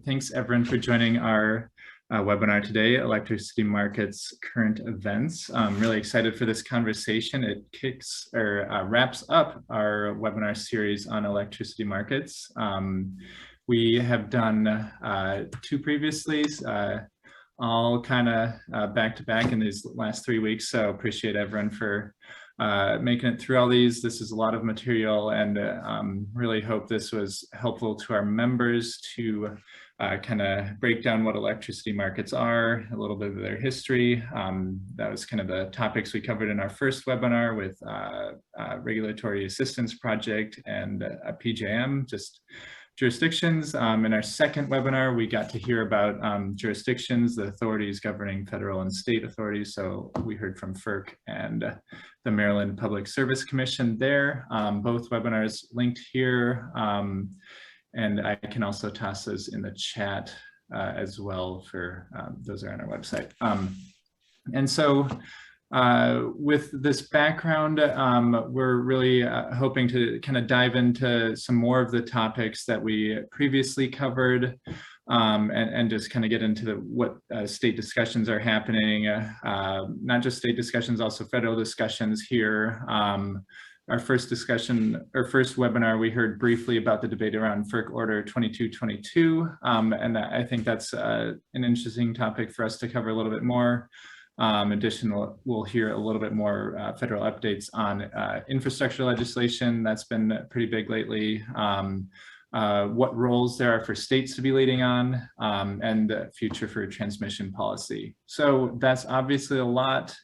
Thanks everyone for joining our webinar today, Electricity Markets Current Events. I'm really excited for this conversation. It wraps up our webinar series on electricity markets. We have done two previously, all kind of back to back in these last 3 weeks. So appreciate everyone for making it through all these. This is a lot of material, and really hope this was helpful to our members to kind of break down what electricity markets are, a little bit of their history. That was kind of the topics we covered in our first webinar with Regulatory Assistance Project and PJM, just jurisdictions. In our second webinar, we got to hear about jurisdictions, the authorities governing federal and state authorities. So we heard from FERC and the Maryland Public Service Commission there. Both webinars linked here. And I can also toss those in the chat as well for those are on our website. And so with this background, we're really hoping to kind of dive into some more of the topics that we previously covered, and just kind of get into what state discussions are happening, not just state discussions, also federal discussions here. Our first discussion, or first webinar, we heard briefly about the debate around FERC Order 2222, and I think that's an interesting topic for us to cover a little bit more. Additionally, we'll hear a little bit more federal updates on infrastructure legislation that's been pretty big lately, what roles there are for states to be leading on, and the future for transmission policy. So that's obviously a lot.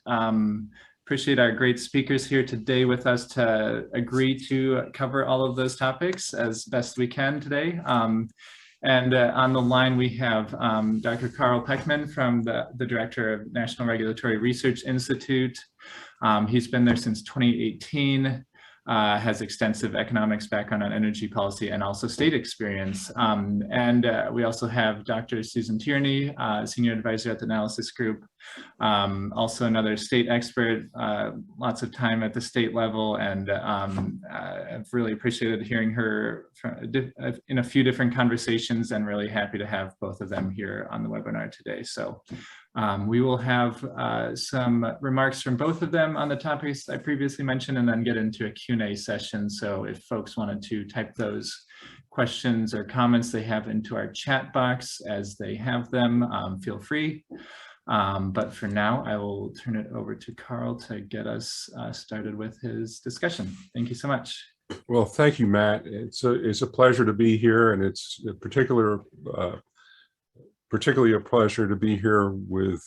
Appreciate our great speakers here today with us to agree to cover all of those topics as best we can today. And on the line, we have Dr. Carl Peckman from the Director of National Regulatory Research Institute. He's been there since 2018, has extensive economics background on energy policy and also state experience. And we also have Dr. Susan Tierney, Senior Advisor at the Analysis Group, also another state expert, lots of time at the state level, and I've really appreciated hearing her in a few different conversations, and really happy to have both of them here on the webinar today. So we will have some remarks from both of them on the topics I previously mentioned, and then get into a Q&A session. So if folks wanted to type those questions or comments they have into our chat box as they have them, feel free. But for now, I will turn it over to Carl to get us started with his discussion. Thank you so much. Well, thank you, Matt. It's a pleasure to be here, and it's particularly a pleasure to be here with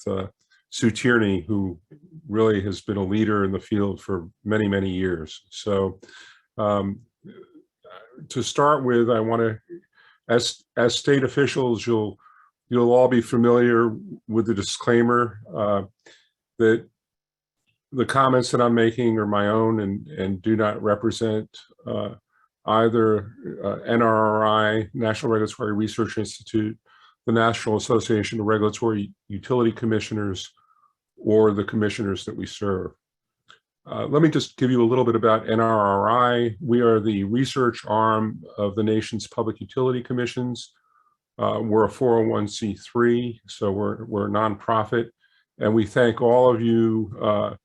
Sue Tierney, who really has been a leader in the field for many, many years. So to start with, I want to, as state officials, you'll all be familiar with the disclaimer that the comments that I'm making are my own and do not represent either NRRI, National Regulatory Research Institute, the National Association of Regulatory Utility Commissioners, or the commissioners that we serve. Let me just give you a little bit about NRRI. We are the research arm of the nation's public utility commissions. We're a 401c3, so we're a nonprofit, and we thank all of you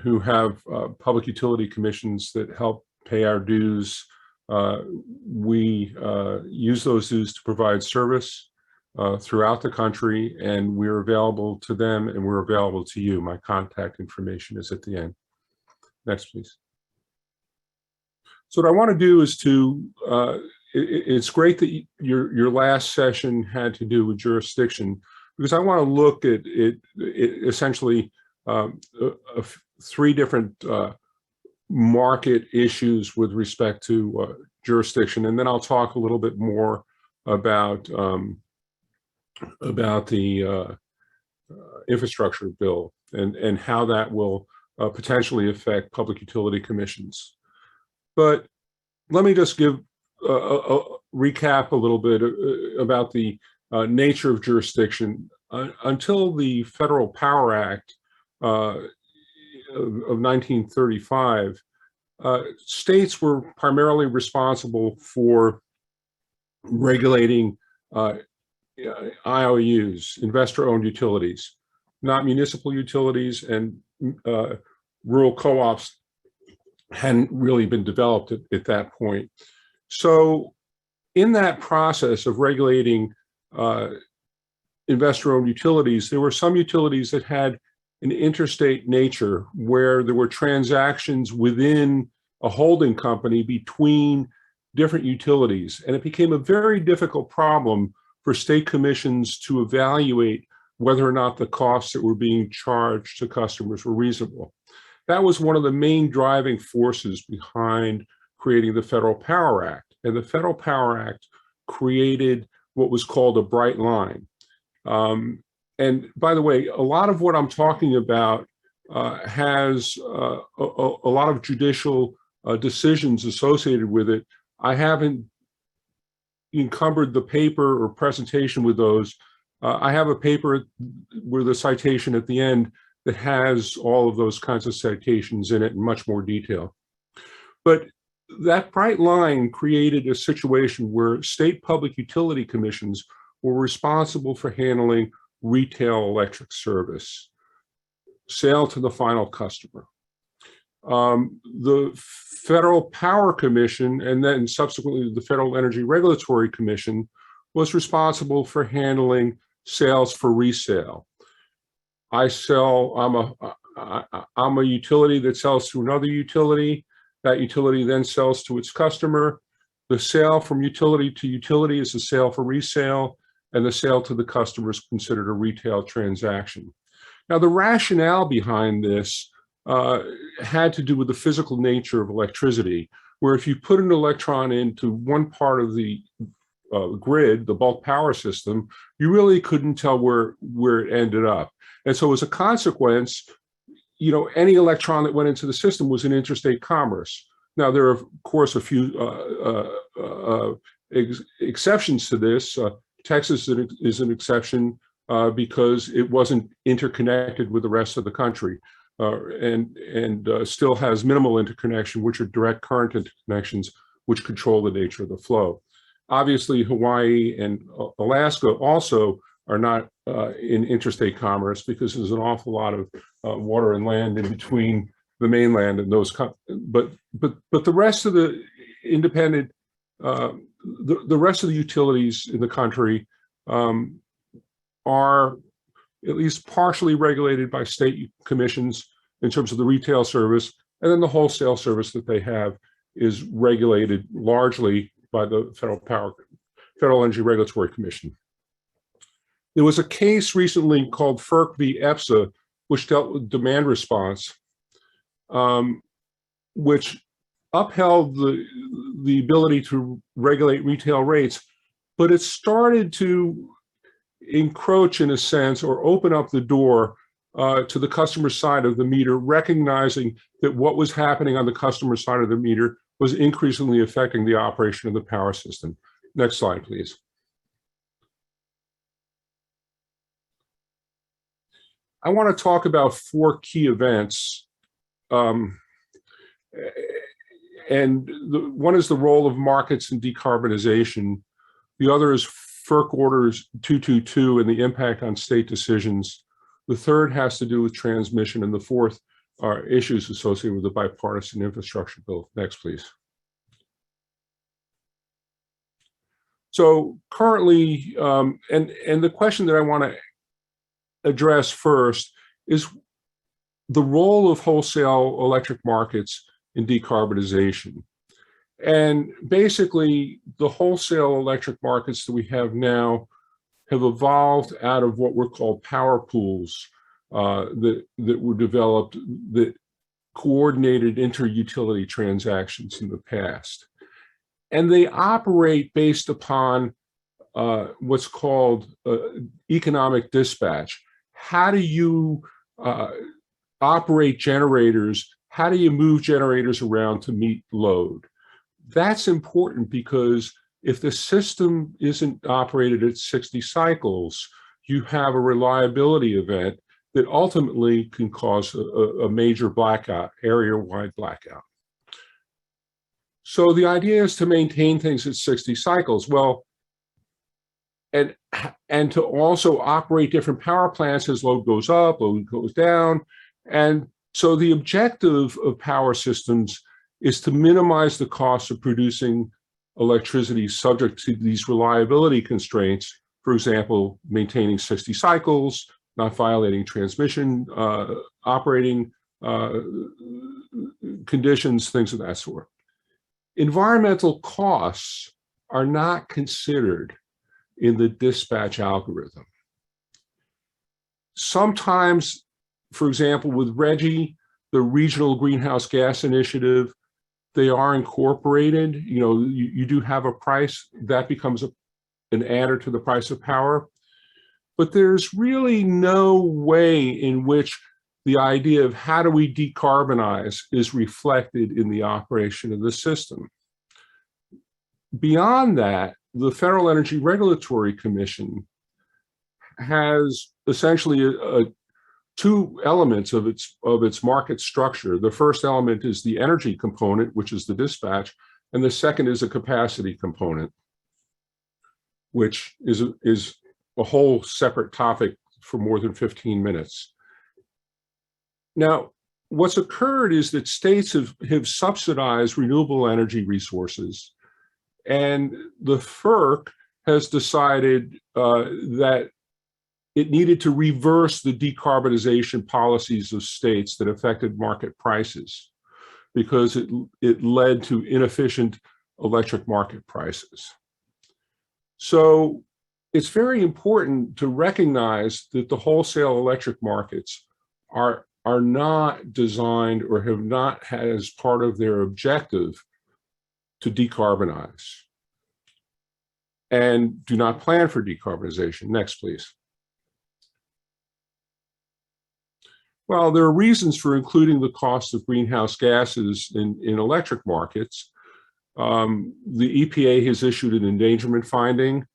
who have public utility commissions that help pay our dues. We use those dues to provide service throughout the country, and we're available to them, and we're available to you. My contact information is at the end. Next, please. So what I want to do is to, it's great that your last session had to do with jurisdiction, because I want to look at it essentially three different market issues with respect to jurisdiction, and then I'll talk a little bit more about the infrastructure bill and how that will potentially affect public utility commissions. But let me just give a recap a little bit about the nature of jurisdiction. Until the Federal Power Act of 1935, states were primarily responsible for regulating IOUs, investor-owned utilities, not municipal utilities, and rural co-ops hadn't really been developed at that point. So in that process of regulating investor-owned utilities, there were some utilities that had an interstate nature where there were transactions within a holding company between different utilities. And it became a very difficult problem for state commissions to evaluate whether or not the costs that were being charged to customers were reasonable. That was one of the main driving forces behind creating the Federal Power Act. And the Federal Power Act created what was called a bright line. And by the way, a lot of what I'm talking about has a lot of judicial decisions associated with it. I haven't encumbered the paper or presentation with those. I have a paper with a citation at the end that has all of those kinds of citations in it in much more detail. But that bright line created a situation where state public utility commissions were responsible for handling retail electric service, sale to the final customer. The Federal Power Commission, and then subsequently the Federal Energy Regulatory Commission, was responsible for handling sales for resale. I'm a utility that sells to another utility. That utility then sells to its customer. The sale from utility to utility is a sale for resale, and the sale to the customer is considered a retail transaction. Now, the rationale behind this had to do with the physical nature of electricity, where if you put an electron into one part of the grid, the bulk power system, you really couldn't tell where it ended up. And so as a consequence, any electron that went into the system was in interstate commerce. Now, there are, of course, a few exceptions to this. Texas is an exception because it wasn't interconnected with the rest of the country and still has minimal interconnection, which are direct current interconnections, which control the nature of the flow. Obviously, Hawaii and Alaska also are not in interstate commerce because there's an awful lot of water and land in between the mainland and those. But the rest of the independent, the rest of the utilities in the country are at least partially regulated by state commissions in terms of the retail service, and then the wholesale service that they have is regulated largely by the Federal Energy Regulatory Commission. There was a case recently called FERC v. EPSA, which dealt with demand response, which upheld the ability to regulate retail rates, but it started to encroach, in a sense, or open up the door to the customer side of the meter, recognizing that what was happening on the customer side of the meter was increasingly affecting the operation of the power system. Next slide, please. I want to talk about 4 key events. And one is the role of markets in decarbonization. The other is FERC Orders 222 and the impact on state decisions. The third has to do with transmission, and the fourth are issues associated with the bipartisan infrastructure bill. Next, please. So currently, and the question that I want to address first is the role of wholesale electric markets in decarbonization. And basically, the wholesale electric markets that we have now have evolved out of what were called power pools that were developed that coordinated inter-utility transactions in the past. And they operate based upon what's called economic dispatch. How do you operate generators? How do you move generators around to meet load? That's important because if the system isn't operated at 60 cycles, you have a reliability event that ultimately can cause a major blackout, area-wide blackout. So the idea is to maintain things at 60 cycles. Well, and and to also operate different power plants as load goes up, load goes down. And so the objective of power systems is to minimize the cost of producing electricity subject to these reliability constraints. For example, maintaining 60 cycles, not violating transmission, operating conditions, things of that sort. Environmental costs are not considered in the dispatch algorithm. Sometimes, for example, with RGGI, the Regional Greenhouse Gas Initiative, they are incorporated. You know, you do have a price that becomes an adder to the price of power, but there's really no way in which the idea of how do we decarbonize is reflected in the operation of the system. Beyond that, the Federal Energy Regulatory Commission has essentially two elements of its market structure. The first element is the energy component, which is the dispatch, and the second is a capacity component, which is a whole separate topic for more than 15 minutes. Now, what's occurred is that states have subsidized renewable energy resources, and the FERC has decided that it needed to reverse the decarbonization policies of states that affected market prices because it led to inefficient electric market prices. So it's very important to recognize that the wholesale electric markets are not designed or have not had as part of their objective to decarbonize and do not plan for decarbonization. Next, please. Well, there are reasons for including the cost of greenhouse gases in electric markets. The EPA has issued an endangerment finding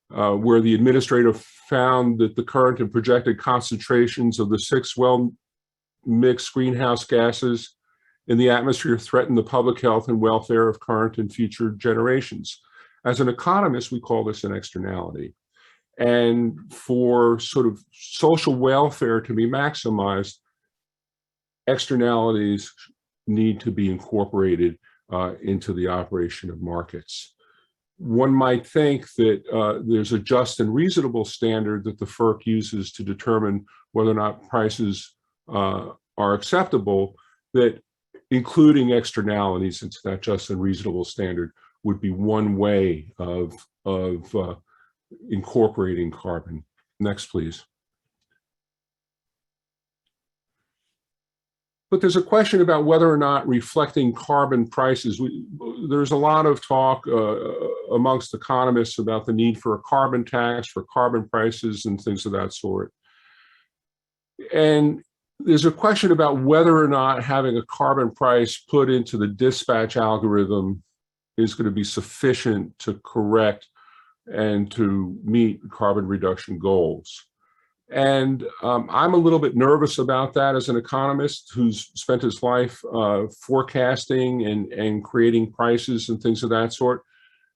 where the administrator found that the current and projected concentrations of the 6 well-mixed greenhouse gases in the atmosphere threaten the public health and welfare of current and future generations. As an economist, we call this an externality. And for sort of social welfare to be maximized, externalities need to be incorporated into the operation of markets. One might think that there's a just and reasonable standard that the FERC uses to determine whether or not prices are acceptable, that including externalities into that just and reasonable standard would be one way of incorporating carbon. Next, please. But there's a question about whether or not reflecting carbon prices. There's a lot of talk amongst economists about the need for a carbon tax, for carbon prices and things of that sort. And there's a question about whether or not having a carbon price put into the dispatch algorithm is going to be sufficient to correct and to meet carbon reduction goals. And I'm a little bit nervous about that as an economist who's spent his life forecasting and creating prices and things of that sort,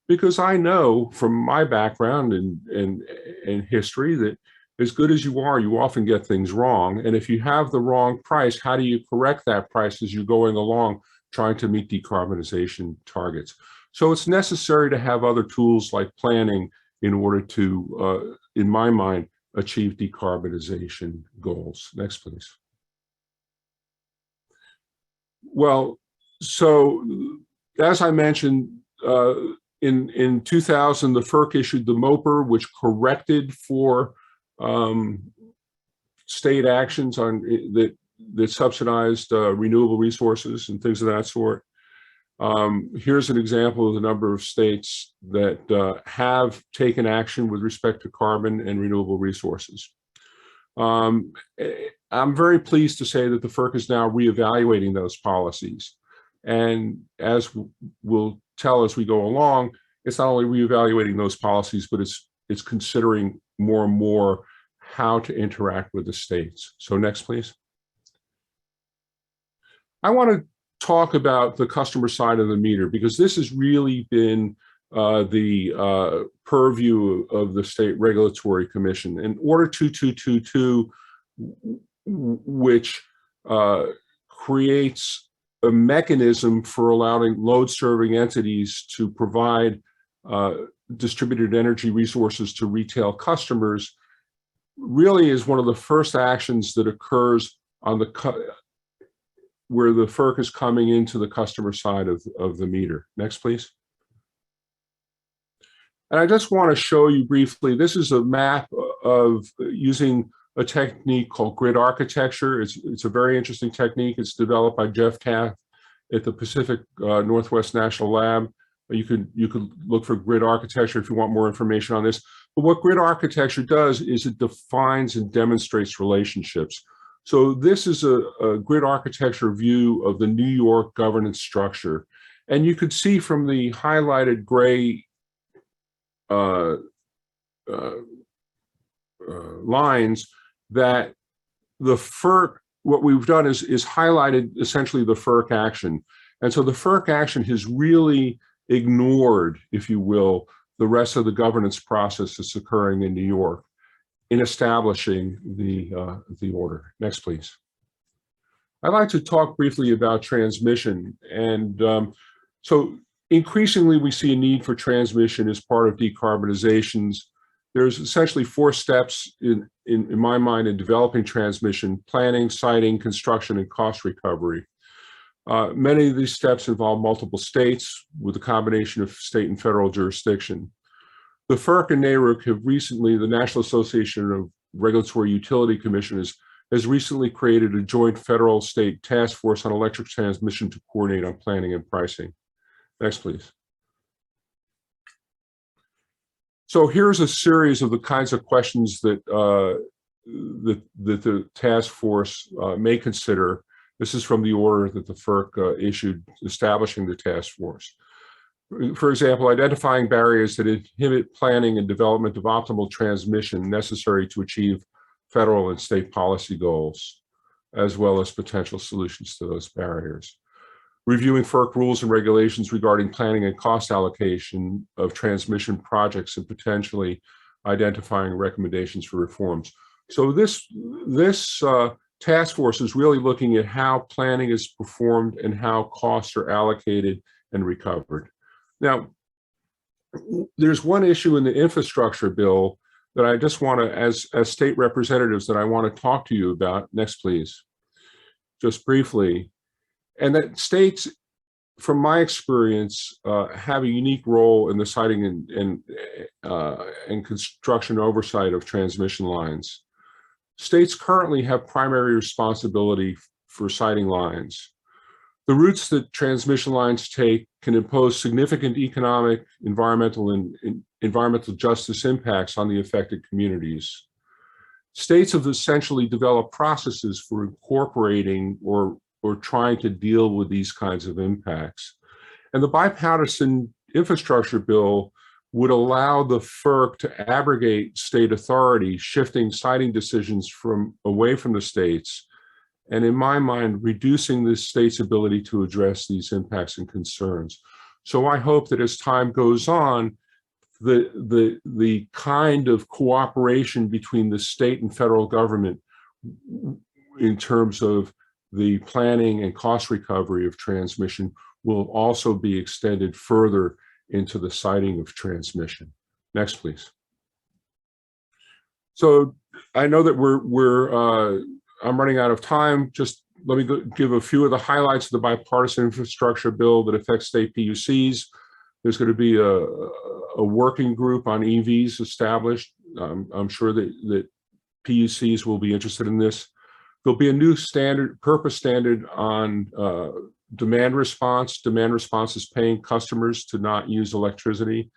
because I know from my background and history that as good as you are, you often get things wrong. And if you have the wrong price, how do you correct that price as you're going along trying to meet decarbonization targets? So it's necessary to have other tools like planning in order to, in my mind, achieve decarbonization goals. Next, please. Well, so as I mentioned, in 2000, the FERC issued the MOPR, which corrected for state actions on that subsidized renewable resources and things of that sort. Here's an example of the number of states that have taken action with respect to carbon and renewable resources. I'm very pleased to say that the FERC is now reevaluating those policies. And as we'll tell as we go along, it's not only reevaluating those policies, but it's considering more and more how to interact with the states. So next, please. I want to talk about the customer side of the meter, because this has really been the purview of the State Regulatory Commission. And Order 2222, which creates a mechanism for allowing load-serving entities to provide distributed energy resources to retail customers, really is one of the first actions that occurs on where the FERC is coming into the customer side of the meter. Next, please. And I just want to show you briefly, this is a map of using a technique called grid architecture. It's a very interesting technique. It's developed by Jeff Taft at the Pacific Northwest National Lab. You could look for grid architecture if you want more information on this. But what grid architecture does is it defines and demonstrates relationships. So this is a grid architecture view of the New York governance structure. And you could see from the highlighted gray lines that the FERC, what we've done is highlighted essentially the FERC action. And so the FERC action has really ignored, if you will, the rest of the governance process that's occurring in New York in establishing the order. Next, please. I'd like to talk briefly about transmission. And so increasingly, we see a need for transmission as part of decarbonizations. There's essentially 4 steps in my mind in developing transmission: planning, siting, construction, and cost recovery. Many of these steps involve multiple states with a combination of state and federal jurisdiction. The FERC and NARUC have recently, the National Association of Regulatory Utility Commissioners, has recently created a joint federal-state task force on electric transmission to coordinate on planning and pricing. Next, please. So here's a series of the kinds of questions that the task force may consider. This is from the order that the FERC issued establishing the task force. For example, identifying barriers that inhibit planning and development of optimal transmission necessary to achieve federal and state policy goals, as well as potential solutions to those barriers. Reviewing FERC rules and regulations regarding planning and cost allocation of transmission projects and potentially identifying recommendations for reforms. So this task force is really looking at how planning is performed and how costs are allocated and recovered. Now, there's one issue in the infrastructure bill that I just want to, as state representatives, that I want to talk to you about. Next, please. Just briefly. And that states, from my experience, have a unique role in the siting and construction oversight of transmission lines. States currently have primary responsibility for siting lines. The routes that transmission lines take can impose significant economic, environmental, and environmental justice impacts on the affected communities. States have essentially developed processes for incorporating or trying to deal with these kinds of impacts. And the bipartisan infrastructure bill would allow the FERC to abrogate state authority, shifting siting decisions away from the states, and in my mind, reducing the state's ability to address these impacts and concerns. So I hope that as time goes on, the kind of cooperation between the state and federal government in terms of the planning and cost recovery of transmission will also be extended further into the siting of transmission. Next, please. So I know that I'm running out of time. Just let me give a few of the highlights of the bipartisan infrastructure bill that affects state PUCs. There's going to be a working group on EVs established. I'm sure that PUCs will be interested in this. There'll be a new purpose standard on demand response. Demand response is paying customers to not use electricity.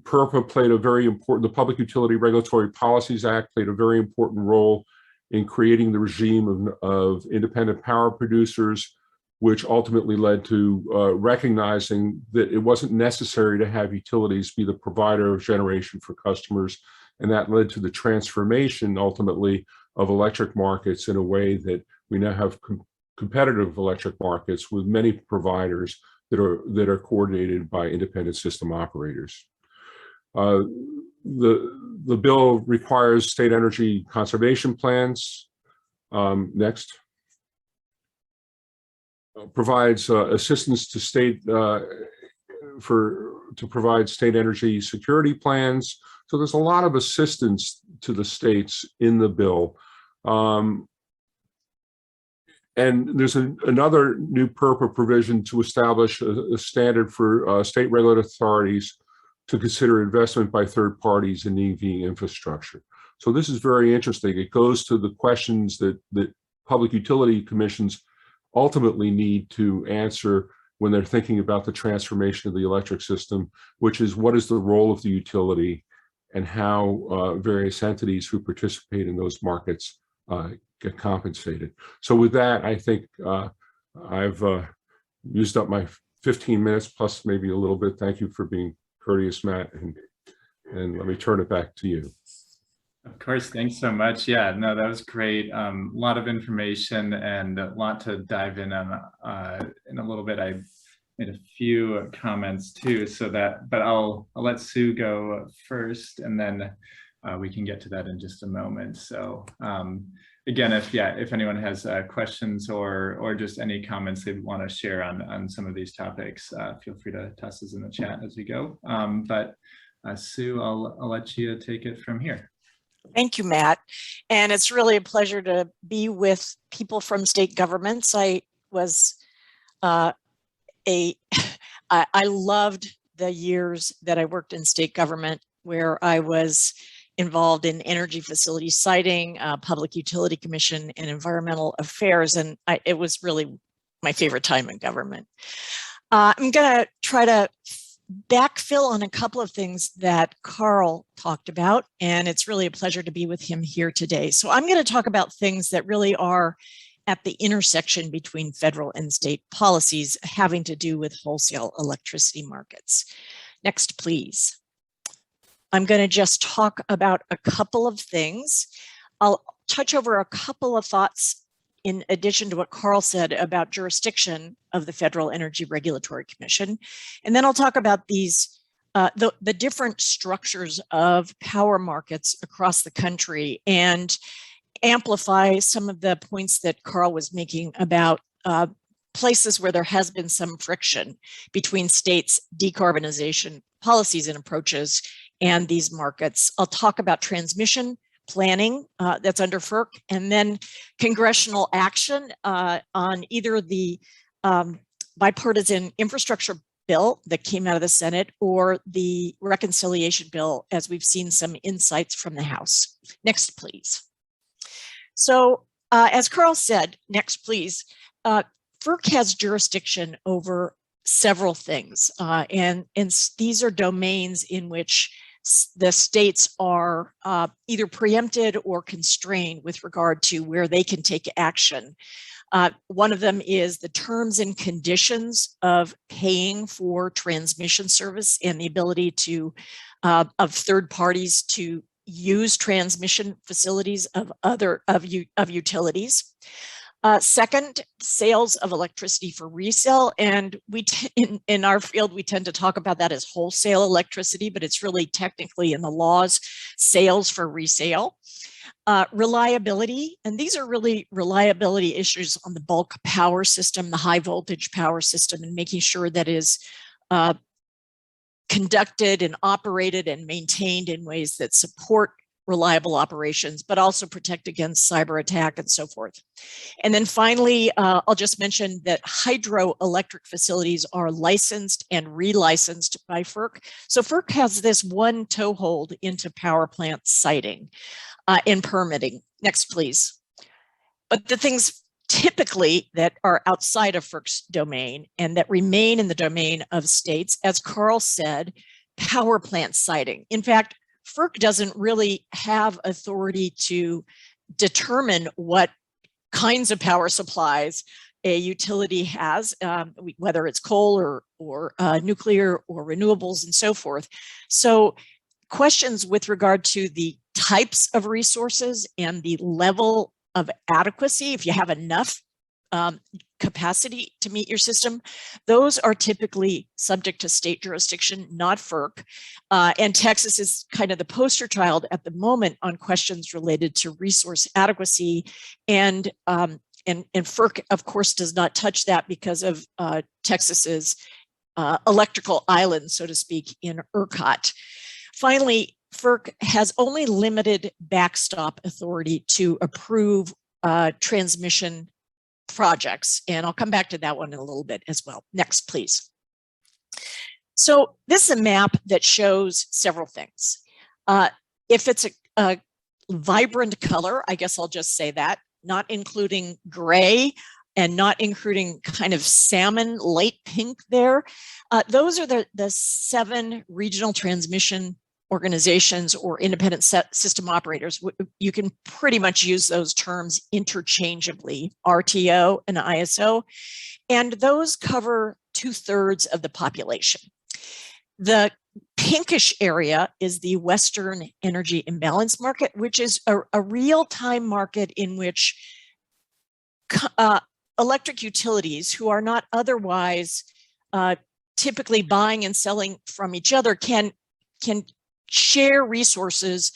PURPA played a very important, the Public Utility Regulatory Policies Act played a very important role in creating the regime of independent power producers, which ultimately led to recognizing that it wasn't necessary to have utilities be the provider of generation for customers. And that led to the transformation, ultimately, of electric markets in a way that we now have competitive electric markets with many providers that are coordinated by independent system operators. The bill requires state energy conservation plans. Next. Provides assistance to state to provide state energy security plans. So there's a lot of assistance to the states in the bill. And there's another new PURPA provision to establish a standard for state regulatory authorities to consider investment by third parties in EV infrastructure. So this is very interesting. It goes to the questions that public utility commissions ultimately need to answer when they're thinking about the transformation of the electric system, which is what is the role of the utility and how various entities who participate in those markets get compensated. So with that, I think I've used up my 15 minutes plus maybe a little bit. Thank you for being courteous, Matt, and let me turn it back to you. Of course, thanks so much. Yeah, no, that was great. A lot of information and a lot to dive in on in a little bit. I made a few comments too, so that, but I'll let Sue go first, and then we can get to that in just a moment. So again, if anyone has questions or just any comments they want to share on some of these topics, feel free to toss us in the chat as we go. But Sue, I'll let you take it from here. Thank you, Matt. And it's really a pleasure to be with people from state governments. I was I loved the years that I worked in state government, where I was involved in energy facility siting, Public Utility Commission, and environmental affairs. And it was really my favorite time in government. I'm going to try to backfill on a couple of things that Carl talked about, and it's really a pleasure to be with him here today. So I'm going to talk about things that really are at the intersection between federal and state policies having to do with wholesale electricity markets. Next, please. I'm going to just talk about a couple of things. I'll touch over a couple of thoughts in addition to what Carl said about jurisdiction of the Federal Energy Regulatory Commission. And then I'll talk about these, the different structures of power markets across the country and amplify some of the points that Carl was making about places where there has been some friction between states' decarbonization policies and approaches and these markets. I'll talk about transmission planning that's under FERC, and then congressional action on either the bipartisan infrastructure bill that came out of the Senate or the reconciliation bill, as we've seen some insights from the House. Next, please. So as Carl said, next, please. FERC has jurisdiction over several things, and these are domains in which the states are either preempted or constrained with regard to where they can take action. One of them is the terms and conditions of paying for transmission service and the ability to of third parties to use transmission facilities of utilities. Second, sales of electricity for resale, and in our field we tend to talk about that as wholesale electricity, but it's really technically in the laws sales for resale. Reliability, and these are really reliability issues on the bulk power system, the high voltage power system, and making sure that is conducted and operated and maintained in ways that support reliable operations, but also protect against cyber attack and so forth. And then finally, I'll just mention that hydroelectric facilities are licensed and relicensed by FERC. So FERC has this one toehold into power plant siting and permitting. Next, please. But the things typically that are outside of FERC's domain and that remain in the domain of states, as Carl said, power plant siting. In fact, FERC doesn't really have authority to determine what kinds of power supplies a utility has, whether it's coal or nuclear or renewables and so forth. So questions with regard to the types of resources and the level of adequacy, if you have enough capacity to meet your system, those are typically subject to state jurisdiction, not FERC. And Texas is kind of the poster child at the moment on questions related to resource adequacy. And FERC, of course, does not touch that because of Texas's electrical island, so to speak, in ERCOT. Finally, FERC has only limited backstop authority to approve transmission projects. And I'll come back to that one in a little bit as well. Next, please. So this is a map that shows several things. If it's a vibrant color, I guess I'll just say that, not including gray and not including kind of salmon, light pink there. Those are the 7 regional transmission organizations or independent system operators. You can pretty much use those terms interchangeably, RTO and ISO, and those cover 2/3 of the population. The pinkish area is the Western Energy Imbalance Market, which is a real-time market in which electric utilities who are not otherwise typically buying and selling from each other can share resources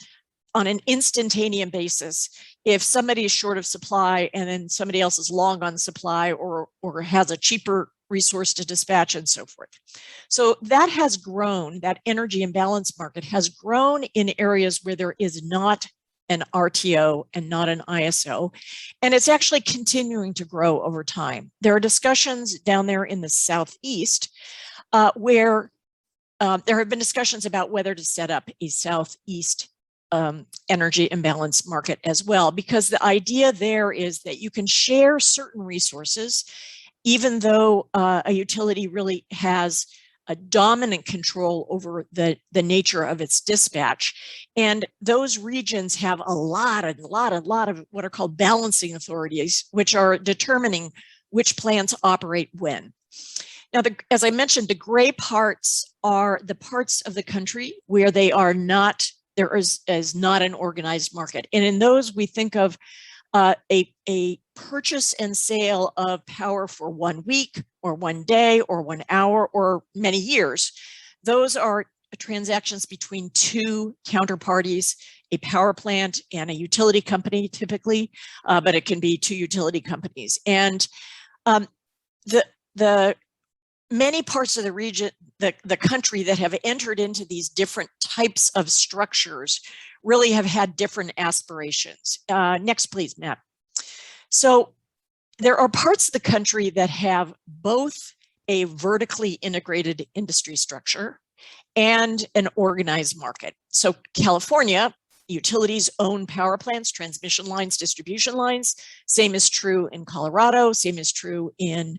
on an instantaneous basis. If somebody is short of supply and then somebody else is long on supply or has a cheaper resource to dispatch and so forth. So that has grown, that energy imbalance market has grown in areas where there is not an RTO and not an ISO, and it's actually continuing to grow over time. There are discussions down there in the Southeast where there have been discussions about whether to set up a Southeast energy imbalance market as well, because the idea there is that you can share certain resources, even though a utility really has a dominant control over the nature of its dispatch. And those regions have a lot of what are called balancing authorities, which are determining which plants operate when. Now, as I mentioned, the gray parts are the parts of the country where there is not an organized market. And in those, we think of a purchase and sale of power for 1 week or 1 day or 1 hour or many years. Those are transactions between 2 counterparties, a power plant and a utility company typically, but it can be 2 utility companies. And the many parts of the region, the country that have entered into these different types of structures really have had different aspirations. Next, please, Matt. So there are parts of the country that have both a vertically integrated industry structure and an organized market. So California, utilities own power plants, transmission lines, distribution lines. Same is true in Colorado, same is true in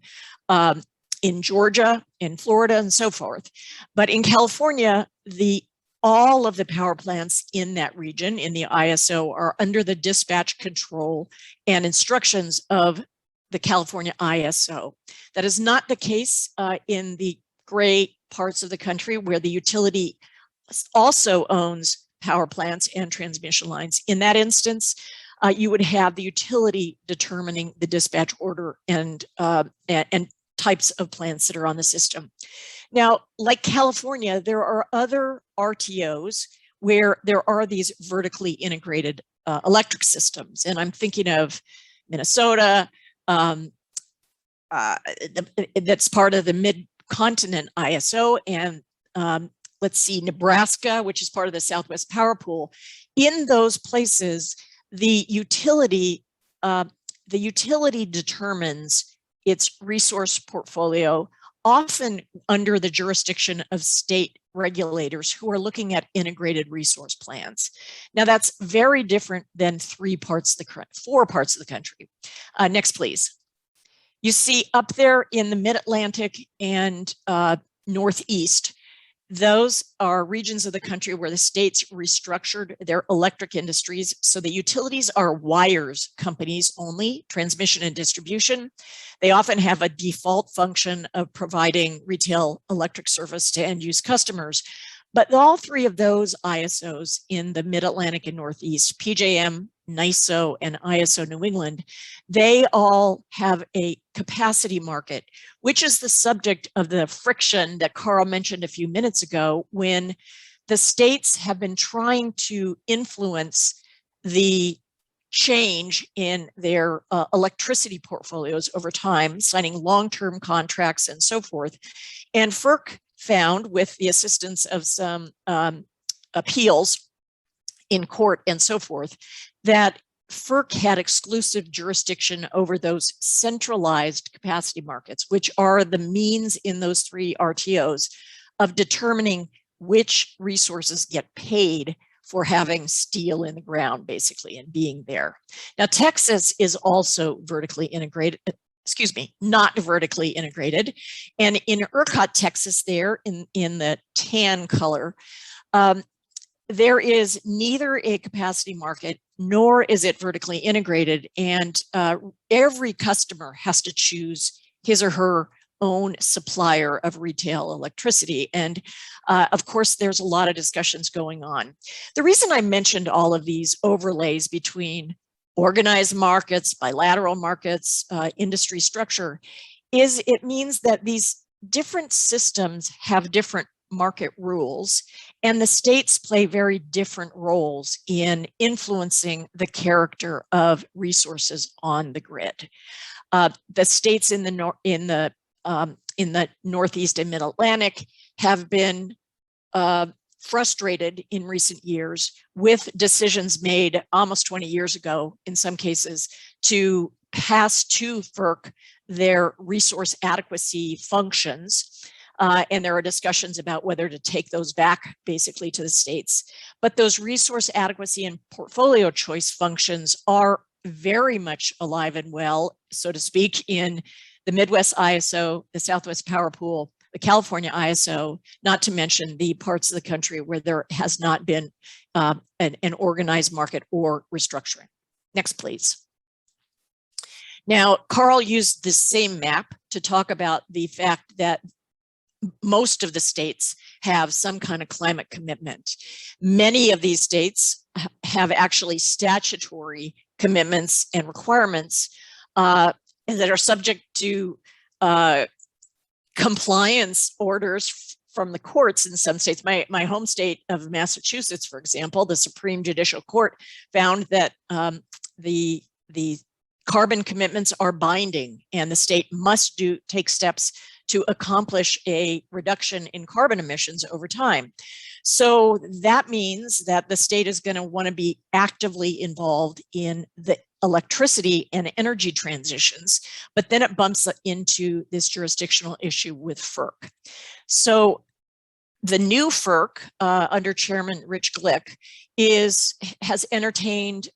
Georgia, in Florida, and so forth. But in California, all of the power plants in that region, in the ISO, are under the dispatch control and instructions of the California ISO. That is not the case in the gray parts of the country where the utility also owns power plants and transmission lines. In that instance, you would have the utility determining the dispatch order and types of plants that are on the system. Now, like California, there are other RTOs where there are these vertically integrated electric systems. And I'm thinking of Minnesota, that's part of the Mid-Continent ISO, and let's see, Nebraska, which is part of the Southwest Power Pool. In those places, the utility determines its resource portfolio, often under the jurisdiction of state regulators who are looking at integrated resource plans. Now, that's very different than 4 parts of the country. Next, please. You see up there in the Mid-Atlantic and Northeast, those are regions of the country where the states restructured their electric industries. So the utilities are wires companies only, transmission and distribution. They often have a default function of providing retail electric service to end-use customers. But all three of those ISOs in the Mid-Atlantic and Northeast, PJM, NYISO, and ISO New England, they all have a capacity market, which is the subject of the friction that Carl mentioned a few minutes ago, when the states have been trying to influence the change in their electricity portfolios over time, signing long-term contracts and so forth. And FERC found, with the assistance of some appeals in court and so forth, that FERC had exclusive jurisdiction over those centralized capacity markets, which are the means in those three RTOs of determining which resources get paid for having steel in the ground, basically, and being there. Now, Texas is also vertically integrated, not vertically integrated. And in ERCOT, Texas, there in the tan color, there is neither a capacity market nor is it vertically integrated. And every customer has to choose his or her own supplier of retail electricity. And of course, there's a lot of discussions going on. The reason I mentioned all of these overlays between organized markets, bilateral markets, industry structure, is it means that these different systems have different market rules, and the states play very different roles in influencing the character of resources on the grid. The states in the Northeast and Mid-Atlantic have been frustrated in recent years with decisions made almost 20 years ago, in some cases, to pass to FERC their resource adequacy functions. And there are discussions about whether to take those back basically to the states. But those resource adequacy and portfolio choice functions are very much alive and well, so to speak, in the Midwest ISO, the Southwest Power Pool, the California ISO, not to mention the parts of the country where there has not been an organized market or restructuring. Next, please. Now, Carl used the same map to talk about the fact that most of the states have some kind of climate commitment. Many of these states have actually statutory commitments and requirements that are subject to compliance orders from the courts in some states. My home state of Massachusetts, for example, the Supreme Judicial Court found that the carbon commitments are binding, and the state must take steps to accomplish a reduction in carbon emissions over time. So that means that the state is going to want to be actively involved in the electricity and energy transitions, but then it bumps into this jurisdictional issue with FERC. So the new FERC under Chairman Rich Glick has entertained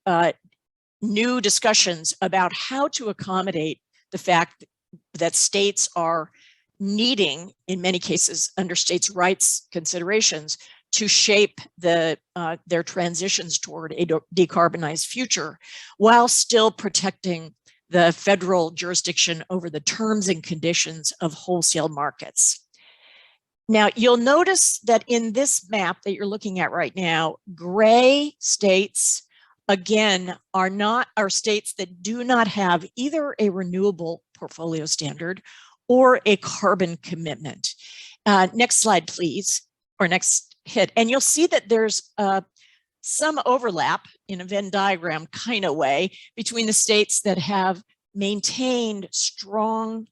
new discussions about how to accommodate the fact that states are needing, in many cases under states' rights considerations, to shape their transitions toward a decarbonized future while still protecting the federal jurisdiction over the terms and conditions of wholesale markets. Now, you'll notice that in this map that you're looking at right now, gray states, again, are states that do not have either a renewable portfolio standard or a carbon commitment. Next slide, please, or next hit. And you'll see that there's some overlap in a Venn diagram kind of way between the states that have maintained strong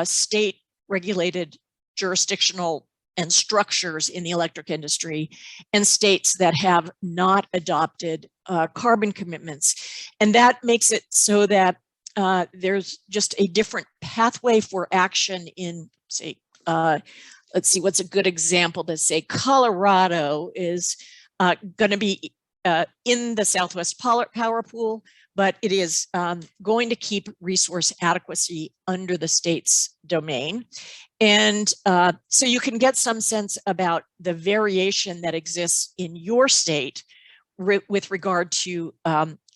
state-regulated jurisdictional and structures in the electric industry and states that have not adopted carbon commitments. And that makes it so that there's just a different pathway for action in, say, let's see, what's a good example to say? Colorado is going to be in the Southwest Power Pool, but it is going to keep resource adequacy under the state's domain. And so you can get some sense about the variation that exists in your state with regard to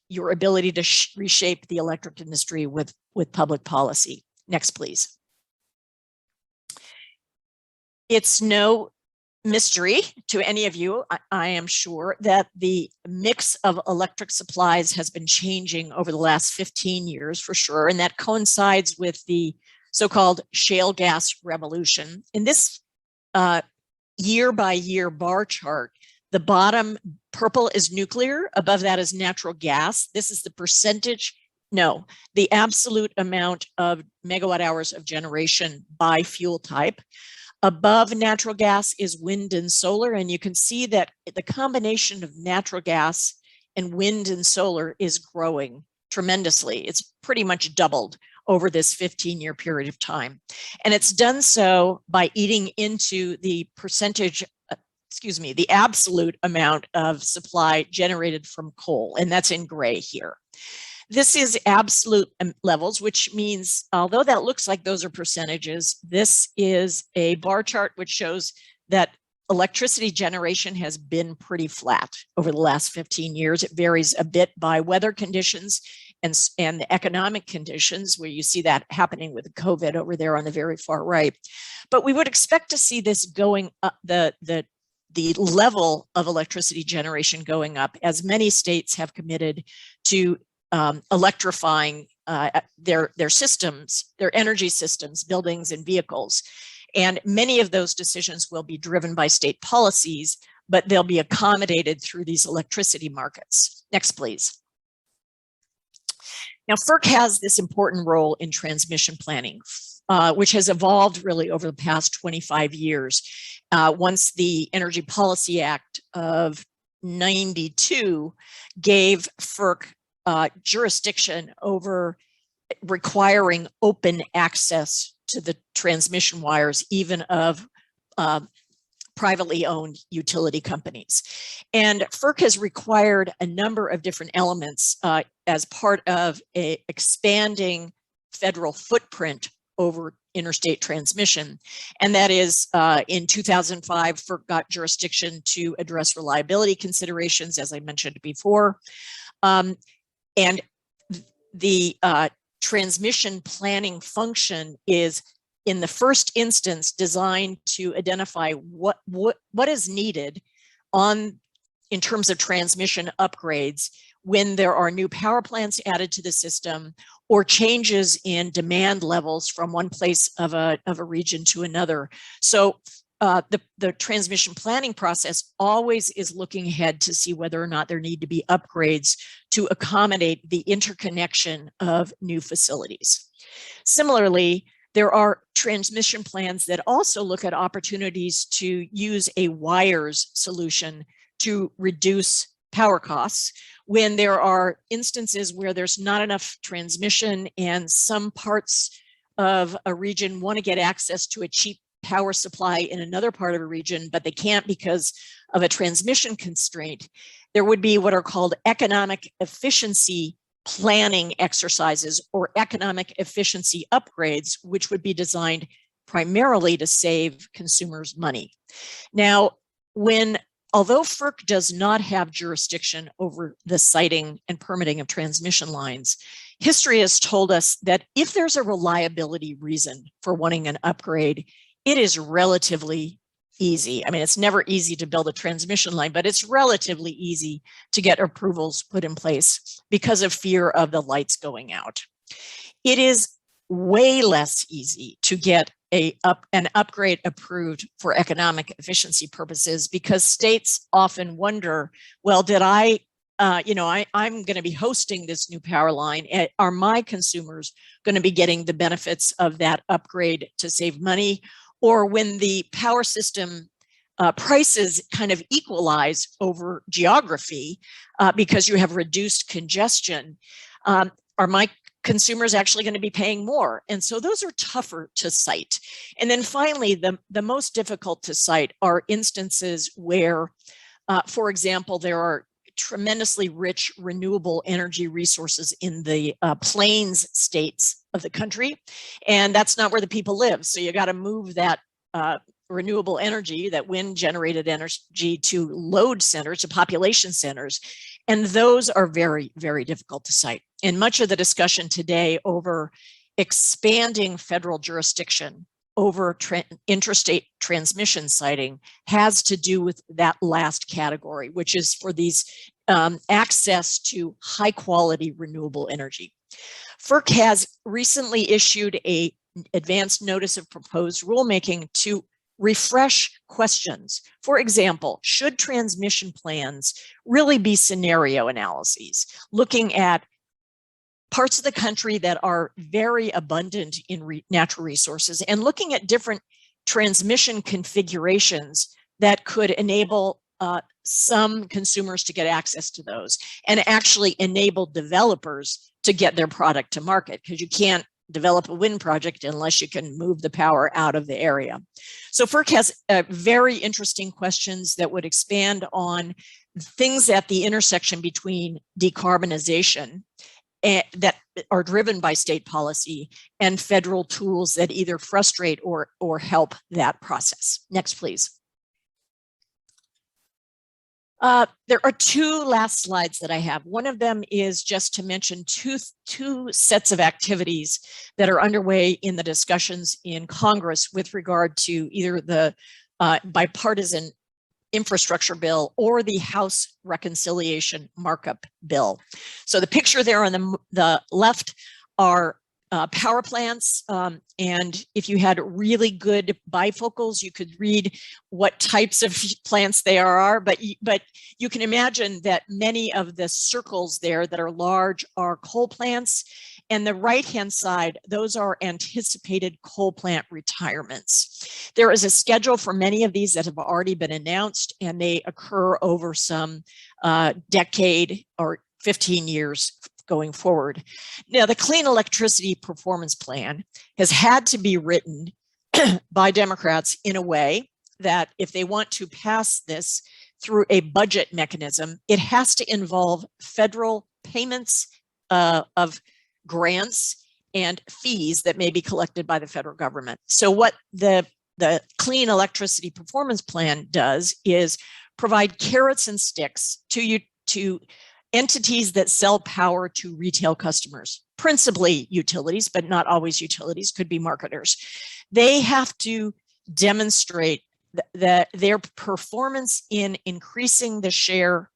your ability to reshape the electric industry with public policy. Next, please. It's no mystery to any of you, I am sure, that the mix of electric supplies has been changing over the last 15 years for sure, and that coincides with the so-called shale gas revolution. In this year-by-year bar chart, the bottom purple is nuclear, above that is natural gas. This is the percentage, no, the absolute amount of megawatt hours of generation by fuel type. Above natural gas is wind and solar, and you can see that the combination of natural gas and wind and solar is growing tremendously. It's pretty much doubled over this 15-year period of time. And it's done so by eating into the percentage, the absolute amount of supply generated from coal, and that's in gray here. This is absolute levels, which means, although that looks like those are percentages, this is a bar chart which shows that electricity generation has been pretty flat over the last 15 years. It varies a bit by weather conditions and the economic conditions, where you see that happening with COVID over there on the very far right. But we would expect to see this going up, the level of electricity generation going up, as many states have committed to electrifying their systems, their energy systems, buildings and vehicles. And many of those decisions will be driven by state policies, but they'll be accommodated through these electricity markets. Next, please. Now, FERC has this important role in transmission planning, which has evolved really over the past 25 years. Once the Energy Policy Act of '92 gave FERC jurisdiction over requiring open access to the transmission wires, even of privately owned utility companies. And FERC has required a number of different elements as part of an expanding federal footprint over interstate transmission. And that is, in 2005, FERC got jurisdiction to address reliability considerations, as I mentioned before. And the transmission planning function is, in the first instance, designed to identify what is needed in terms of transmission upgrades when there are new power plants added to the system or changes in demand levels from one place of a region to another. So the transmission planning process always is looking ahead to see whether or not there need to be upgrades to accommodate the interconnection of new facilities. Similarly, there are transmission plans that also look at opportunities to use a wires solution to reduce power costs when there are instances where there's not enough transmission and some parts of a region want to get access to a cheap power supply in another part of a region, but they can't because of a transmission constraint. There would be what are called economic efficiency planning exercises or economic efficiency upgrades, which would be designed primarily to save consumers money. Now, although FERC does not have jurisdiction over the siting and permitting of transmission lines, history has told us that if there's a reliability reason for wanting an upgrade, it is relatively easy. I mean, it's never easy to build a transmission line, but it's relatively easy to get approvals put in place because of fear of the lights going out. It is way less easy to get an upgrade approved for economic efficiency purposes because states often wonder, well, I'm going to be hosting this new power line. Are my consumers going to be getting the benefits of that upgrade to save money? Or when the power system prices kind of equalize over geography because you have reduced congestion, are my consumers actually going to be paying more? And so those are tougher to cite. And then finally, the most difficult to cite are instances where, for example, there are tremendously rich renewable energy resources in the plains states of the country, and that's not where the people live. So you got to move that renewable energy, that wind generated energy, to load centers, to population centers. And those are very, very difficult to cite. And much of the discussion today over expanding federal jurisdiction over interstate transmission siting has to do with that last category, which is for these access to high quality renewable energy. FERC has recently issued an advanced notice of proposed rulemaking to refresh questions. For example, should transmission plans really be scenario analyses, looking at parts of the country that are very abundant in natural resources and looking at different transmission configurations that could enable some consumers to get access to those and actually enable developers to get their product to market, because you can't develop a wind project unless you can move the power out of the area. So FERC has very interesting questions that would expand on things at the intersection between decarbonization that are driven by state policy and federal tools that either frustrate or help that process. Next, please. There are two last slides that I have. One of them is just to mention two sets of activities that are underway in the discussions in Congress with regard to either the bipartisan infrastructure bill or the House reconciliation markup bill. So the picture there on the left are power plants, and if you had really good bifocals, you could read what types of plants they are, but you can imagine that many of the circles there that are large are coal plants, and the right-hand side, those are anticipated coal plant retirements. There is a schedule for many of these that have already been announced, and they occur over some decade or 15 years going forward. Now, the Clean Electricity Performance Plan has had to be written by Democrats in a way that if they want to pass this through a budget mechanism, it has to involve federal payments of grants and fees that may be collected by the federal government. So what the Clean Electricity Performance Plan does is provide carrots and sticks to entities that sell power to retail customers, principally utilities, but not always utilities, could be marketers. They have to demonstrate that their performance in increasing the share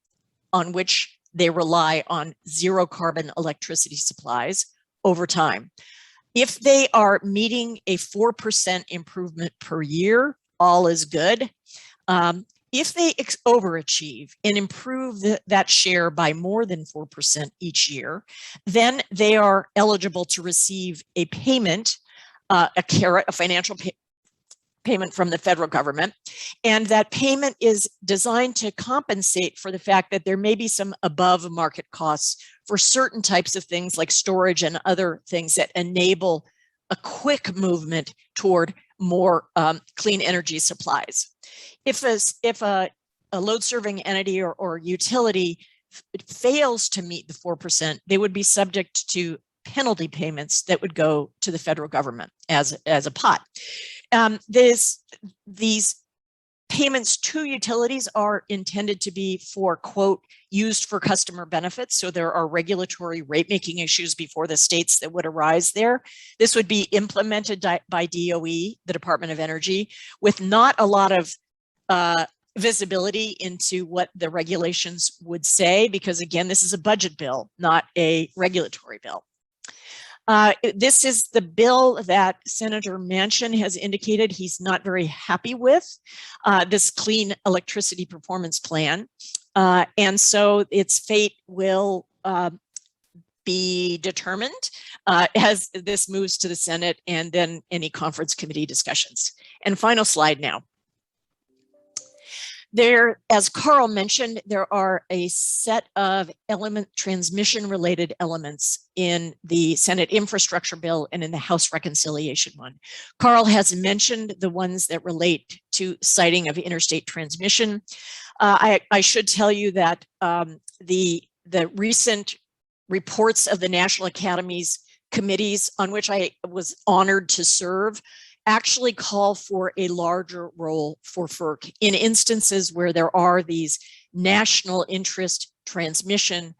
on which they rely on zero carbon electricity supplies over time. If they are meeting a 4% improvement per year, all is good. If they overachieve and improve that share by more than 4% each year, then they are eligible to receive a payment, a carrot, a financial payment from the federal government. And that payment is designed to compensate for the fact that there may be some above market costs for certain types of things like storage and other things that enable a quick movement toward more clean energy supplies. If a load serving entity or utility fails to meet the 4%, they would be subject to penalty payments that would go to the federal government as a pot. These payments to utilities are intended to be for, quote, used for customer benefits. So there are regulatory rate making issues before the states that would arise there. This would be implemented by DOE, the Department of Energy, with not a lot of visibility into what the regulations would say, because again, this is a budget bill, not a regulatory bill. This is the bill that Senator Manchin has indicated he's not very happy with, this Clean Electricity Performance Plan. And so its fate will be determined as this moves to the Senate and then any conference committee discussions. And final slide now. There, as Carl mentioned, there are a set of transmission related elements in the Senate infrastructure bill and in the House reconciliation one. Carl has mentioned the ones that relate to siting of interstate transmission. I should tell you that the recent reports of the National Academy's committees on which I was honored to serve actually call for a larger role for FERC in instances where there are these national interest transmission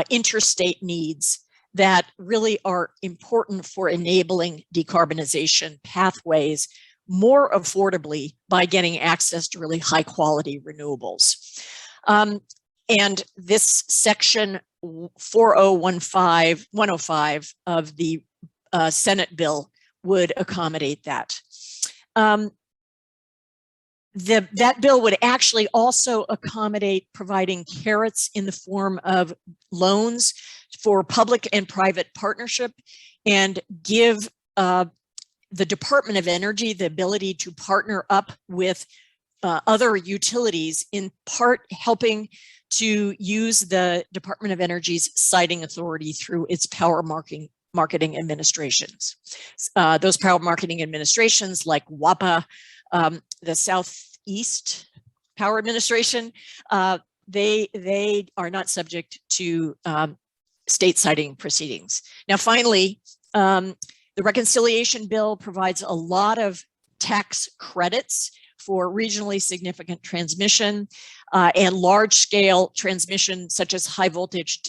interstate needs that really are important for enabling decarbonization pathways more affordably by getting access to really high quality renewables. And this section 105 of the Senate bill would accommodate that. That bill would actually also accommodate providing carrots in the form of loans for public and private partnership, and give the Department of Energy the ability to partner up with other utilities, in part helping to use the Department of Energy's siting authority through its power marketing administrations. Those power marketing administrations like WAPA, the Southeast Power Administration, they are not subject to state siting proceedings. Now, finally, the reconciliation bill provides a lot of tax credits for regionally significant transmission and large-scale transmission, such as high voltage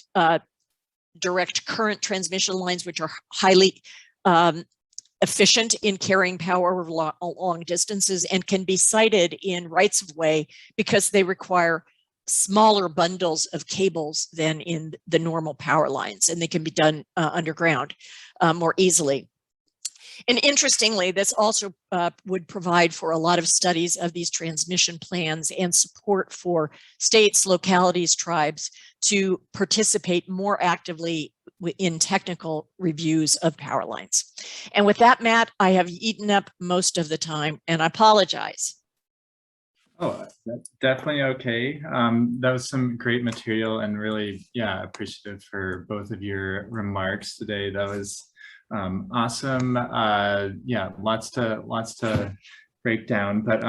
direct current transmission lines, which are highly efficient in carrying power over long distances and can be sited in rights of way because they require smaller bundles of cables than in the normal power lines, and they can be done underground more easily. And interestingly, this also would provide for a lot of studies of these transmission plans and support for states, localities, tribes to participate more actively in technical reviews of power lines. And with that, Matt, I have eaten up most of the time, and I apologize. Oh, that's definitely okay. That was some great material, and really, yeah, appreciative for both of your remarks today. That was awesome. Yeah, lots to break down, but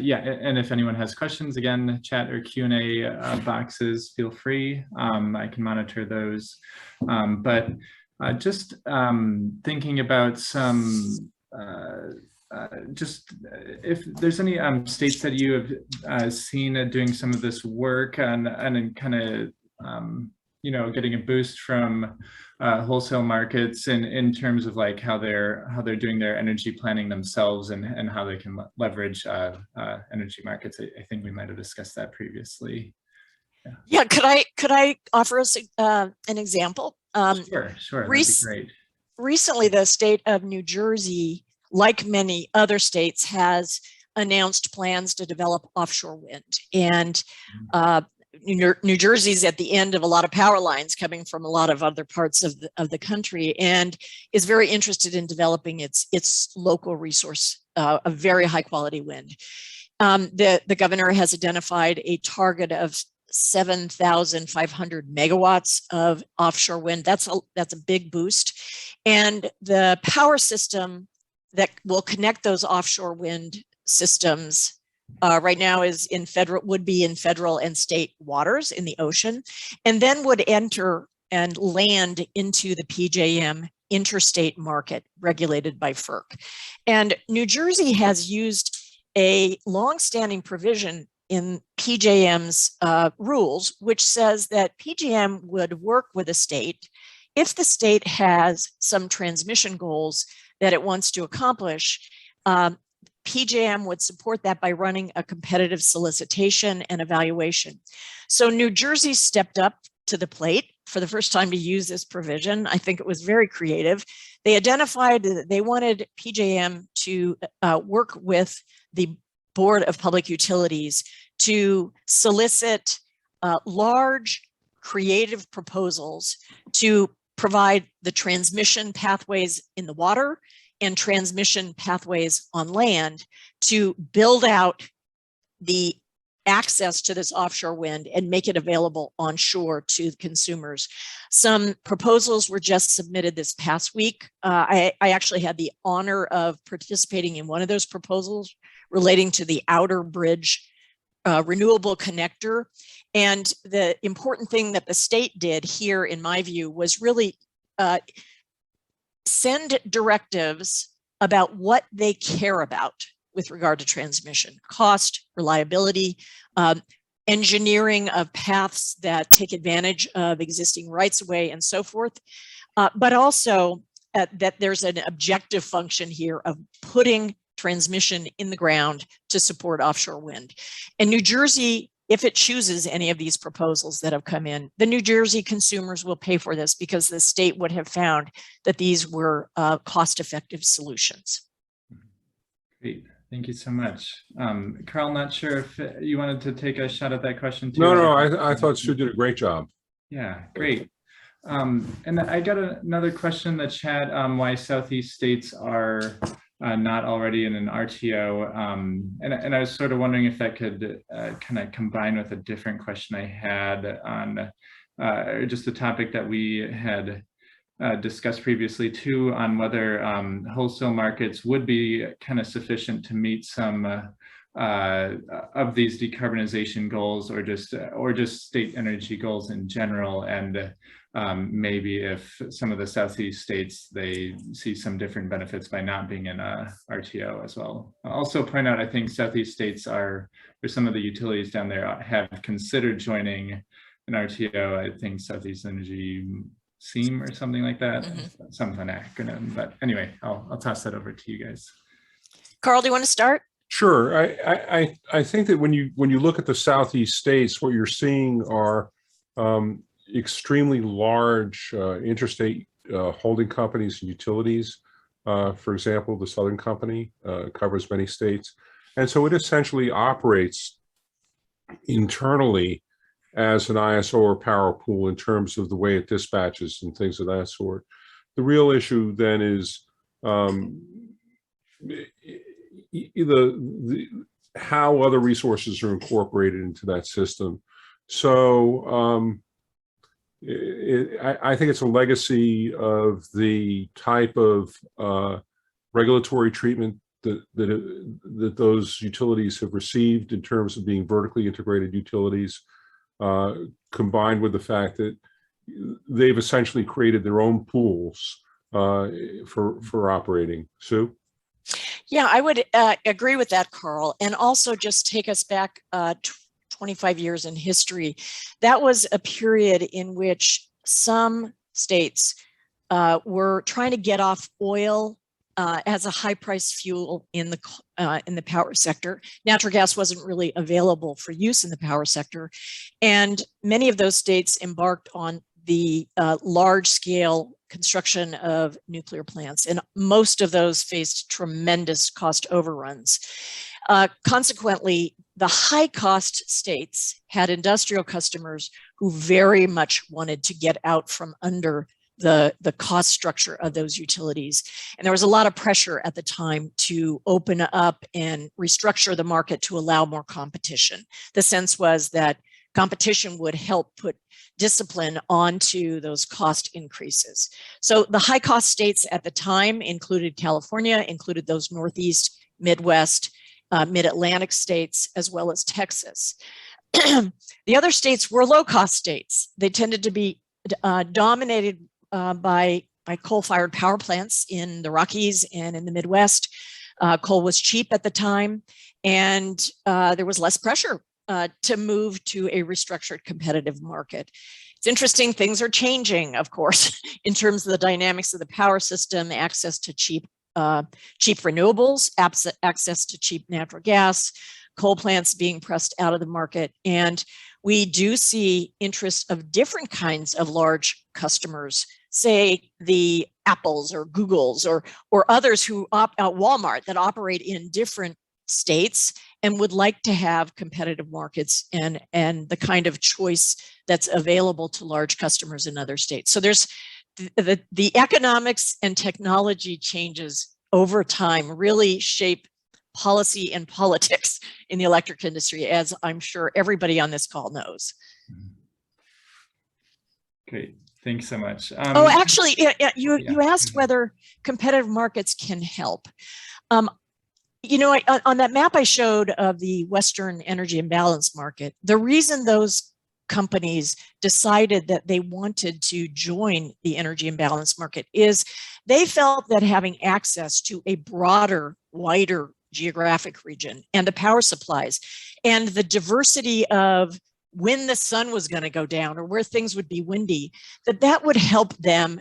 yeah, and if anyone has questions, again, chat or Q&A boxes, feel free. I can monitor those, but just thinking about some just if there's any states that you have seen doing some of this work and kind of you know, getting a boost from wholesale markets in terms of like how they're doing their energy planning themselves, and how they can leverage energy markets. I think we might have discussed that previously. Yeah, could I offer us an example? Sure, that'd be great. Recently, the state of New Jersey, like many other states, has announced plans to develop offshore wind, and New Jersey's at the end of a lot of power lines coming from a lot of other parts of the country, and is very interested in developing its local resource of very high quality wind. The governor has identified a target of 7,500 megawatts of offshore wind. That's a big boost, and the power system that will connect those offshore wind systems right now would be in federal and state waters in the ocean, and then would enter and land into the PJM interstate market regulated by FERC. And New Jersey has used a long-standing provision in PJM's rules, which says that PJM would work with a state if the state has some transmission goals that it wants to accomplish. PJM would support that by running a competitive solicitation and evaluation. So New Jersey stepped up to the plate for the first time to use this provision. I think it was very creative. They identified that they wanted PJM to work with the Board of Public Utilities to solicit large creative proposals to provide the transmission pathways in the water and transmission pathways on land to build out the access to this offshore wind and make it available onshore to consumers. Some proposals were just submitted this past week. I actually had the honor of participating in one of those proposals relating to the Outer Bridge renewable connector. And the important thing that the state did here, in my view, was really send directives about what they care about with regard to transmission: cost, reliability, engineering of paths that take advantage of existing rights of way and so forth, but also that there's an objective function here of putting transmission in the ground to support offshore wind. And New Jersey, if it chooses any of these proposals that have come in, the New Jersey consumers will pay for this because the state would have found that these were cost-effective solutions. Great. Thank you so much. Carl, not sure if you wanted to take a shot at that question too. No, I thought Sue did a great job. Yeah, great. And I got another question in the chat, why Southeast states are not already in an RTO. And I was sort of wondering if that could kind of combine with a different question I had on just a topic that we had discussed previously too, on whether wholesale markets would be kind of sufficient to meet some of these decarbonization goals, or just state energy goals in general. And maybe if some of the Southeast states, they see some different benefits by not being in a RTO as well. I'll also point out, I think Southeast states or some of the utilities down there have considered joining an RTO. I think Southeast Energy SEAM or something like that, some kind of acronym. But anyway, I'll toss that over to you guys. Carl, do you want to start? Sure. I think that when you look at the Southeast states, what you're seeing are extremely large interstate holding companies and utilities. For example, the Southern Company covers many states. And so it essentially operates internally as an ISO or power pool in terms of the way it dispatches and things of that sort. The real issue then is how other resources are incorporated into that system. So I think it's a legacy of the type of regulatory treatment that those utilities have received in terms of being vertically integrated utilities, combined with the fact that they've essentially created their own pools for operating. Sue? Yeah, I would agree with that, Carl. And also just take us back 25 years in history. That was a period in which some states were trying to get off oil as a high-priced fuel in the power sector. Natural gas wasn't really available for use in the power sector, and many of those states embarked on the large-scale construction of nuclear plants, and most of those faced tremendous cost overruns. Consequently, the high-cost states had industrial customers who very much wanted to get out from under the cost structure of those utilities. And there was a lot of pressure at the time to open up and restructure the market to allow more competition. The sense was that competition would help put discipline onto those cost increases. So the high cost states at the time included California, included those Northeast, Midwest, Mid-Atlantic states, as well as Texas. The other states were low cost states. They tended to be dominated by coal-fired power plants in the Rockies and in the Midwest. Coal was cheap at the time, and there was less pressure to move to a restructured competitive market. It's interesting, things are changing, of course, in terms of the dynamics of the power system, access to cheap renewables, access to cheap natural gas, coal plants being pressed out of the market. And we do see interest of different kinds of large customers, say the Apples or Googles or others who Walmart, that operate in different states and would like to have competitive markets and the kind of choice that's available to large customers in other states. So there's the economics and technology changes over time really shape policy and politics in the electric industry, as I'm sure everybody on this call knows. Great, thanks so much. Oh, actually, you asked whether competitive markets can help. You know, on that map I showed of the Western energy imbalance market, the reason those companies decided that they wanted to join the energy imbalance market is they felt that having access to a broader, wider geographic region, and the power supplies, and the diversity of when the sun was going to go down or where things would be windy, that would help them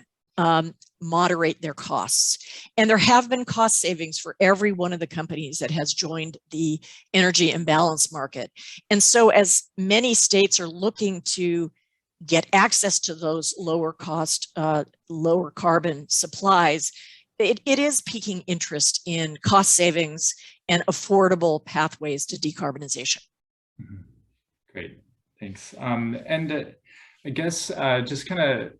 moderate their costs. And there have been cost savings for every one of the companies that has joined the energy imbalance market. And so as many states are looking to get access to those lower cost, lower carbon supplies, it is piquing interest in cost savings and affordable pathways to decarbonization. Mm-hmm. Great, thanks. And I guess just kind of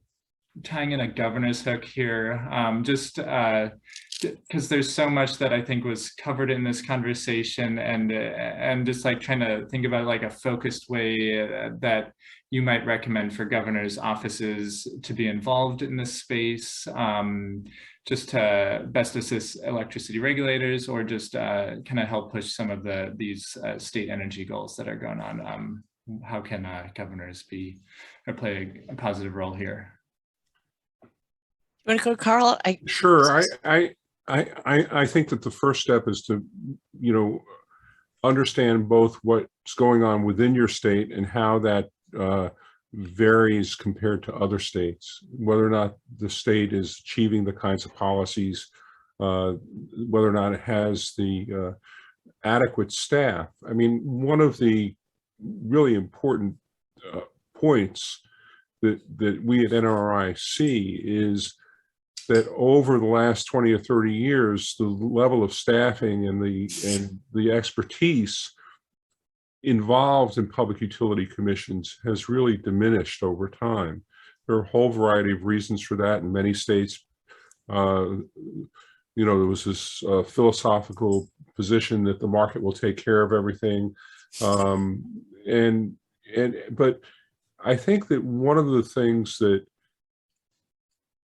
tying in a governor's hook here, just because there's so much that I think was covered in this conversation, and just like trying to think about like a focused way that you might recommend for governors' offices to be involved in this space, just to best assist electricity regulators, or just kind of help push some of these state energy goals that are going on. How can governors be or play a positive role here? You want to go, Carl? Sure. I think that the first step is to, understand both what's going on within your state and how that varies compared to other states, whether or not the state is achieving the kinds of policies, whether or not it has the adequate staff. I mean, one of the really important points that we at NRI see is that over the last 20 or 30 years, the level of staffing and the expertise involved in public utility commissions has really diminished over time. There are a whole variety of reasons for that. In many states, there was this philosophical position that the market will take care of everything. But I think that one of the things that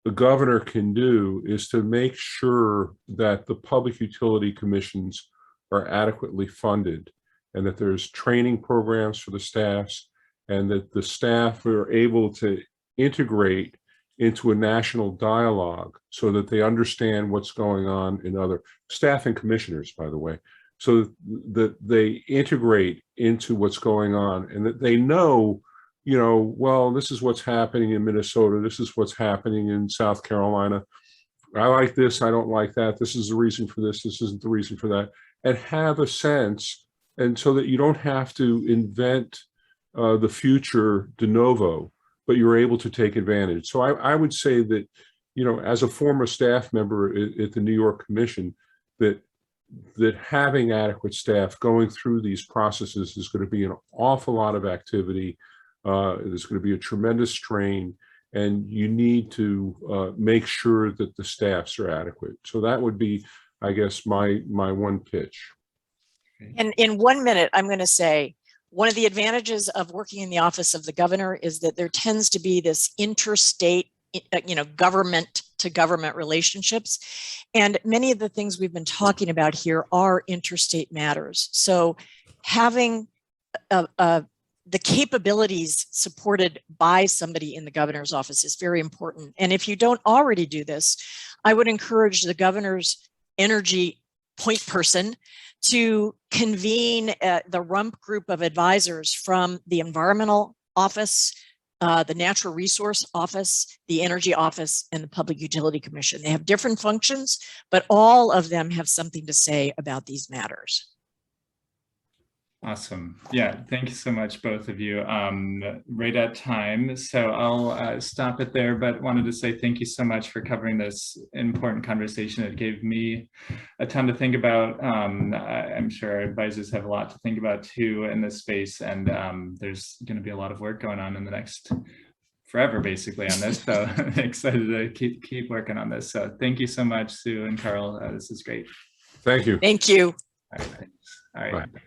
the governor can do is to make sure that the public utility commissions are adequately funded, and that there's training programs for the staffs, and that the staff are able to integrate into a national dialogue so that they understand what's going on in other staff and commissioners, by the way, so that they integrate into what's going on, and that they know, well, this is what's happening in Minnesota. This is what's happening in South Carolina. I like this. I don't like that. This is the reason for this. This isn't the reason for that. And have a sense, and so that you don't have to invent the future de novo, but you're able to take advantage. So I would say that, as a former staff member at the New York Commission, that having adequate staff going through these processes is going to be an awful lot of activity. There's going to be a tremendous strain, and you need to make sure that the staffs are adequate. So that would be, I guess, my one pitch. And in 1 minute, I'm going to say, one of the advantages of working in the office of the governor is that there tends to be this interstate, government to government relationships. And many of the things we've been talking about here are interstate matters. So having the capabilities supported by somebody in the governor's office is very important. And if you don't already do this, I would encourage the governor's energy point person to convene the rump group of advisors from the environmental office, the natural resource office, the energy office, and the Public Utility Commission. They have different functions, but all of them have something to say about these matters. Awesome. Yeah, thank you so much, both of you. Right at time, so I'll stop it there, but wanted to say thank you so much for covering this important conversation. It gave me a ton to think about. I'm sure our advisors have a lot to think about too in this space, and there's going to be a lot of work going on in the next forever, basically, on this. So I'm excited to keep working on this. So thank you so much, Sue and Carl. This is great. Thank you. Thank you. All right. All right. Bye.